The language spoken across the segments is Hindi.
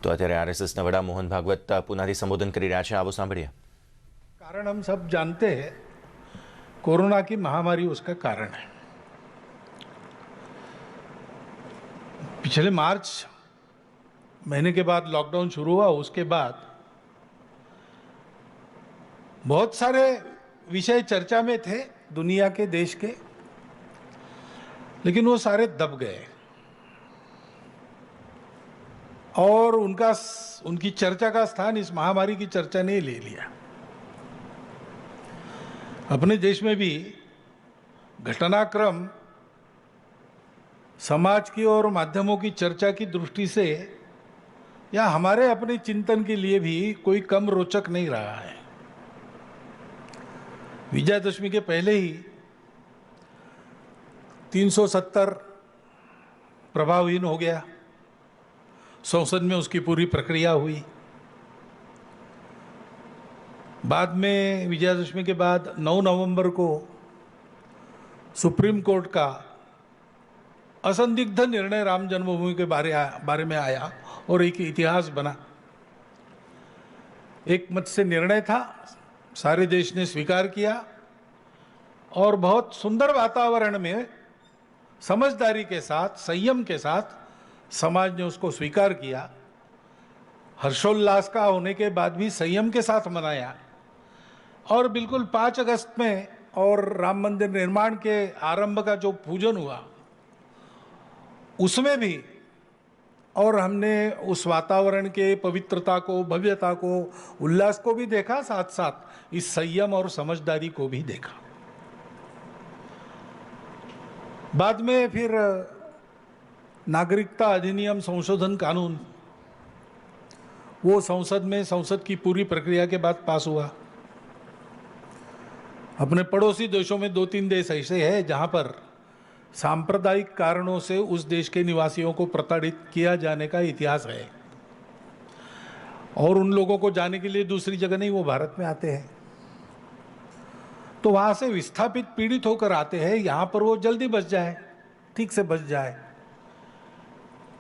તો અત્યારે આરએસએસના વડા મોહન ભાગવત પુનાથી સંબોધન કરી રહ્યા છે, આવો સાંભળીએ। कारण हम सब जानते हैं, कोरोना की महामारी उसका कारण है। पिछले मार्च महीने के बाद लॉकडाउन शुरू हुआ, उसके बाद बहुत सारे विषय चर्चा में थे दुनिया के, देश के, लेकिन वो सारे दब गए और उनकी चर्चा का स्थान इस महामारी की चर्चा ने ले लिया। अपने देश में भी घटनाक्रम समाज की और माध्यमों की चर्चा की दृष्टि से या हमारे अपने चिंतन के लिए भी कोई कम रोचक नहीं रहा है। विजयादशमी के पहले ही 370 प्रभावहीन हो गया, संसद में उसकी पूरी प्रक्रिया हुई। बाद में विजयादशमी के बाद 9 नवंबर को सुप्रीम कोर्ट का असंदिग्ध निर्णय राम जन्मभूमि के बारे में आया और एक इतिहास बना। एक मत से निर्णय था, सारे देश ने स्वीकार किया और बहुत सुंदर वातावरण में समझदारी के साथ, संयम के साथ समाज ने उसको स्वीकार किया। हर्षोल्लास का होने के बाद भी संयम के साथ मनाया और बिल्कुल 5 अगस्त में और राम मंदिर निर्माण के आरंभ का जो पूजन हुआ उसमें भी, और हमने उस वातावरण के पवित्रता को, भव्यता को, उल्लास को भी देखा, साथ साथ इस संयम और समझदारी को भी देखा। बाद में फिर नागरिकता अधिनियम संशोधन कानून, वो संसद की पूरी प्रक्रिया के बाद पास हुआ। अपने पड़ोसी देशों में 2-3 देश ऐसे हैं जहां पर सांप्रदायिक कारणों से उस देश के निवासियों को प्रताड़ित किया जाने का इतिहास है और उन लोगों को जाने के लिए दूसरी जगह नहीं, वो भारत में आते हैं। तो वहां से विस्थापित, पीड़ित होकर आते हैं, यहां पर वो जल्दी बच जाए, ठीक से बच जाए,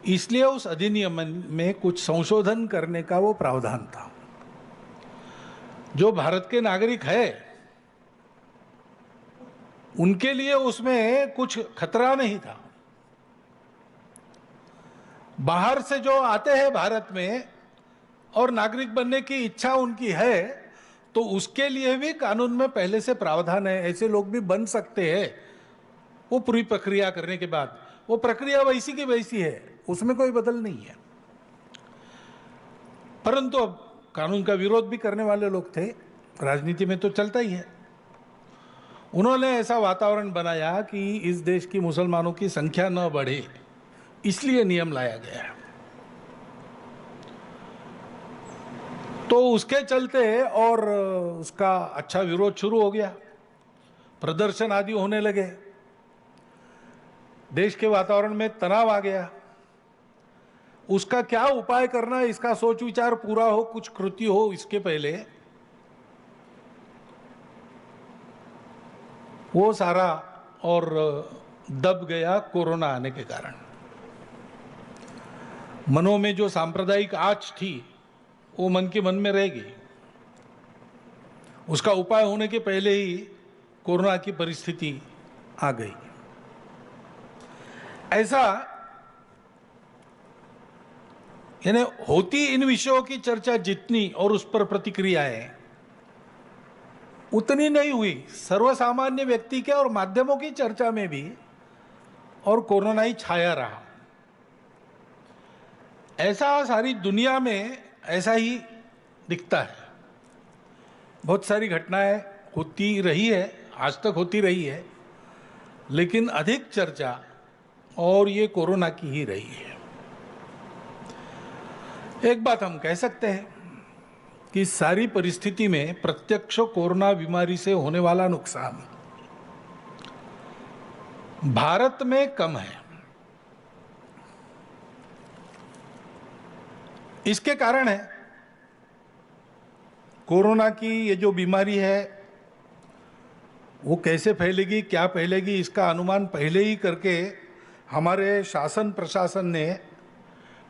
इसलिए उस अधिनियम में कुछ संशोधन करने का वो प्रावधान था। जो भारत के नागरिक है उनके लिए उसमें कुछ खतरा नहीं था। बाहर से जो आते हैं भारत में और नागरिक बनने की इच्छा उनकी है, तो उसके लिए भी कानून में पहले से प्रावधान है, ऐसे लोग भी बन सकते हैं वो पूरी प्रक्रिया करने के बाद। वो प्रक्रिया वैसी की वैसी है, उसमें कोई बदल नहीं है। परंतु अब कानून का विरोध भी करने वाले लोग थे, राजनीति में तो चलता ही है। उन्होंने ऐसा वातावरण बनाया कि इस देश की मुसलमानों की संख्या न बढ़े, इसलिए नियम लाया गया है। तो उसके चलते और उसका अच्छा विरोध शुरू हो गया, प्रदर्शन आदि होने लगे, देश के वातावरण में तनाव आ गया। उसका क्या उपाय करना, इसका सोच विचार पूरा हो, कुछ कृति हो, इसके पहले वो सारा और दब गया कोरोना आने के कारण। मनों में जो सांप्रदायिक आँच थी वो मन के मन में रहेगी। उसका उपाय होने के पहले ही कोरोना की परिस्थिति आ गई। ऐसा यानी होती इन विषयों की चर्चा जितनी और उस पर प्रतिक्रियाएं उतनी नहीं हुई सर्वसामान्य व्यक्ति के और माध्यमों की चर्चा में भी, और कोरोना ही छाया रहा। ऐसा सारी दुनिया में ऐसा ही दिखता है। बहुत सारी घटनाएं होती रही है, आज तक होती रही है, लेकिन अधिक चर्चा और ये कोरोना की ही रही है। एक बात हम कह सकते हैं कि सारी परिस्थिति में प्रत्यक्ष कोरोना बीमारी से होने वाला नुकसान भारत में कम है। इसके कारण है कोरोना की ये जो बीमारी है वो कैसे फैलेगी, क्या फैलेगी, इसका अनुमान पहले ही करके हमारे शासन प्रशासन ने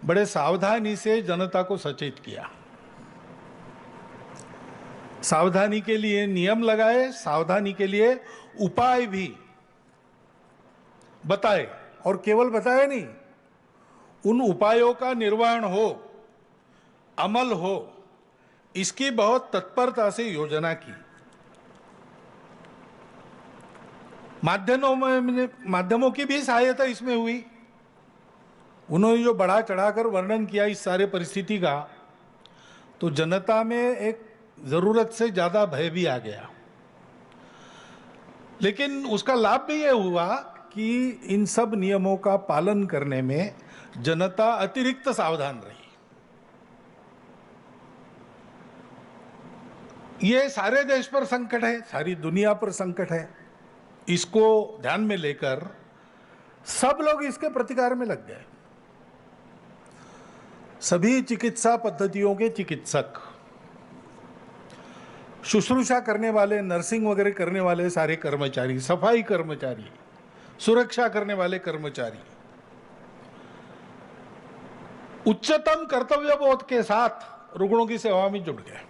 बड़े सावधानी से जनता को सचेत किया। सावधानी के लिए नियम लगाए, सावधानी के लिए उपाय भी बताए, और केवल बताए नहीं, उन उपायों का निर्वहन हो, अमल हो, इसकी बहुत तत्परता से योजना की। माध्यमों की भी सहायता इसमें हुई। उन्होंने जो बढ़ा चढ़ाकर वर्णन किया इस सारे परिस्थिति का, तो जनता में एक जरूरत से ज्यादा भय भी आ गया। लेकिन उसका लाभ भी यह हुआ कि इन सब नियमों का पालन करने में जनता अतिरिक्त सावधान रही। ये सारे देश पर संकट है, सारी दुनिया पर संकट है। इसको ध्यान में लेकर सब लोग इसके प्रतिकार में लग गए। सभी चिकित्सा पद्धतियों के चिकित्सक, शुश्रूषा करने वाले, नर्सिंग वगैरह करने वाले सारे कर्मचारी, सफाई कर्मचारी, सुरक्षा करने वाले कर्मचारी उच्चतम कर्तव्य बोध के साथ रुग्णों की सेवा में जुट गए।